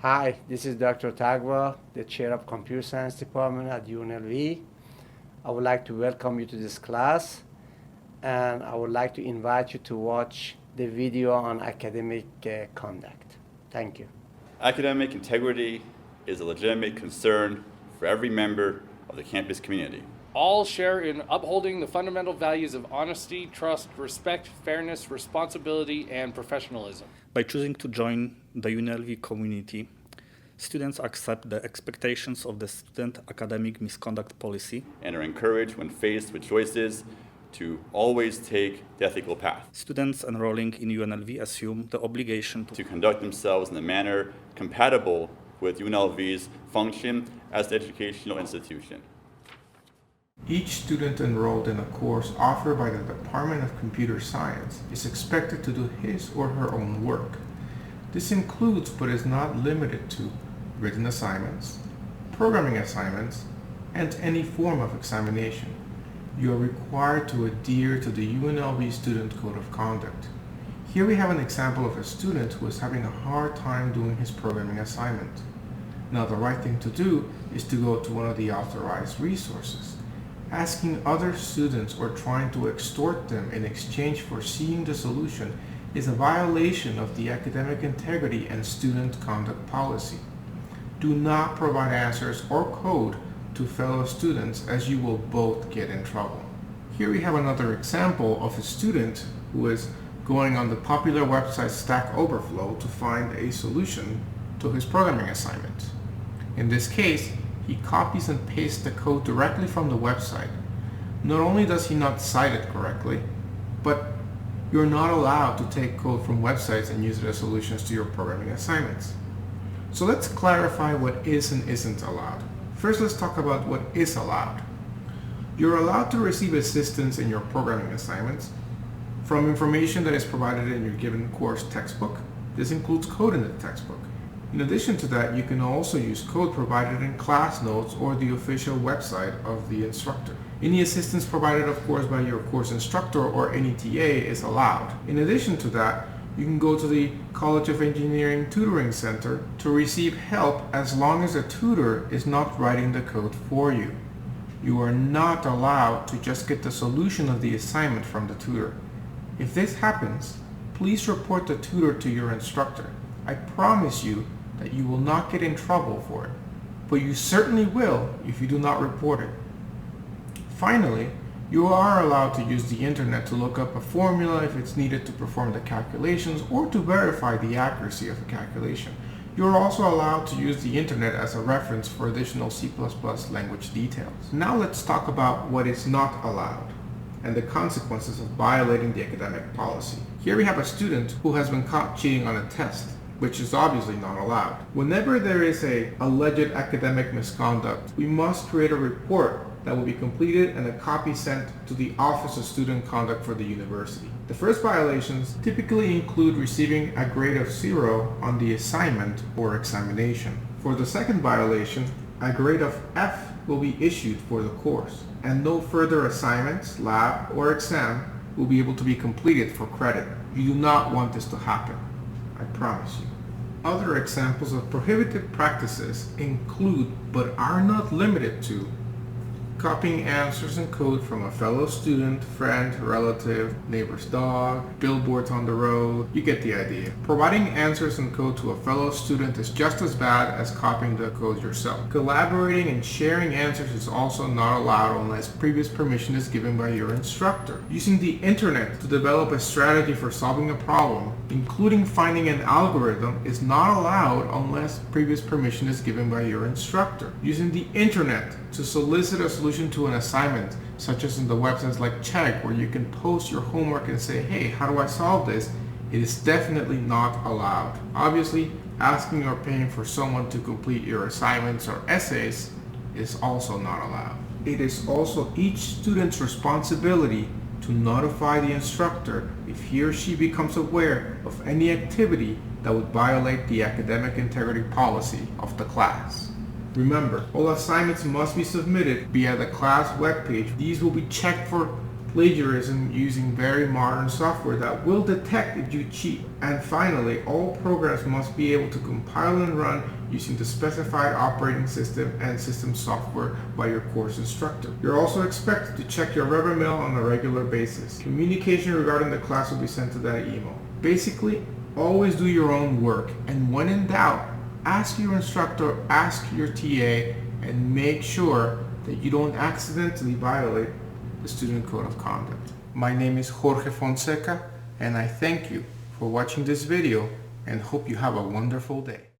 Hi, this is Dr. Tagwa, the Chair of Computer Science Department at UNLV. I would like to welcome you to this class, and I would like to invite you to watch the video on academic conduct. Thank you. Academic integrity is a legitimate concern for every member of the campus community. All share in upholding the fundamental values of honesty, trust, respect, fairness, responsibility, and professionalism. By choosing to join the UNLV community, students accept the expectations of the student academic misconduct policy And are encouraged when faced with choices to always take the ethical path, Students enrolling in UNLV assume the obligation to conduct themselves in a manner compatible with UNLV's function as an educational institution. Each student enrolled in a course offered by the Department of Computer Science is expected to do his or her own work. This includes but is not limited to written assignments, programming assignments, and any form of examination. You are required to adhere to the UNLV Student Code of Conduct. Here we have an example of a student who is having a hard time doing his programming assignment. Now the right thing to do is to go to one of the authorized resources. Asking other students or trying to extort them in exchange for seeing the solution is a violation of the academic integrity and student conduct policy. Do not provide answers or code to fellow students, as you will both get in trouble. Here we have another example of a student who is going on the popular website Stack Overflow to find a solution to his programming assignment. In this case, he copies and pastes the code directly from the website. Not only does he not cite it correctly, but you're not allowed to take code from websites and use it as solutions to your programming assignments. So let's clarify what is and isn't allowed. First, let's talk about what is allowed. You're allowed to receive assistance in your programming assignments from information that is provided in your given course textbook. This includes code in the textbook. In addition to that, you can also use code provided in class notes or the official website of the instructor. Any assistance provided, of course, by your course instructor or any TA is allowed. In addition to that, you can go to the College of Engineering Tutoring Center to receive help as long as the tutor is not writing the code for you. You are not allowed to just get the solution of the assignment from the tutor. If this happens, please report the tutor to your instructor. I promise you that you will not get in trouble for it, but you certainly will if you do not report it. Finally, you are allowed to use the internet to look up a formula if it's needed to perform the calculations or to verify the accuracy of a calculation. You are also allowed to use the internet as a reference for additional C++ language details. Now let's talk about what is not allowed and the consequences of violating the academic policy. Here we have a student who has been caught cheating on a test, which is obviously not allowed. Whenever there is an alleged academic misconduct, we must create a report that will be completed and a copy sent to the Office of Student Conduct for the university. The first violations typically include receiving a grade of 0 on the assignment or examination. For the second violation, a grade of F will be issued for the course, and no further assignments, lab, or exam will be able to be completed for credit. You do not want this to happen. I promise you. Other examples of prohibited practices include, but are not limited to, copying answers and code from a fellow student, friend, relative, neighbor's dog, billboards on the road. You get the idea. Providing answers and code to a fellow student is just as bad as copying the code yourself. Collaborating and sharing answers is also not allowed unless previous permission is given by your instructor. Using the internet to develop a strategy for solving a problem, including finding an algorithm, is not allowed unless previous permission is given by your instructor. Using the internet to solicit a solution to an assignment, such as in the websites like Chegg, where you can post your homework and say, hey, how do I solve this? It is definitely not allowed. Obviously, asking or paying for someone to complete your assignments or essays is also not allowed. It is also each student's responsibility to notify the instructor if he or she becomes aware of any activity that would violate the academic integrity policy of the class. Remember, all assignments must be submitted via the class webpage. These will be checked for plagiarism using very modern software that will detect if you cheat. And finally, all programs must be able to compile and run using the specified operating system and system software by your course instructor. You're also expected to check your Rubber Mail on a regular basis. Communication regarding the class will be sent to that email. Basically, always do your own work, and when in doubt, ask your instructor, ask your TA, and make sure that you don't accidentally violate the Student Code of Conduct. My name is Jorge Fonseca, and I thank you for watching this video and hope you have a wonderful day.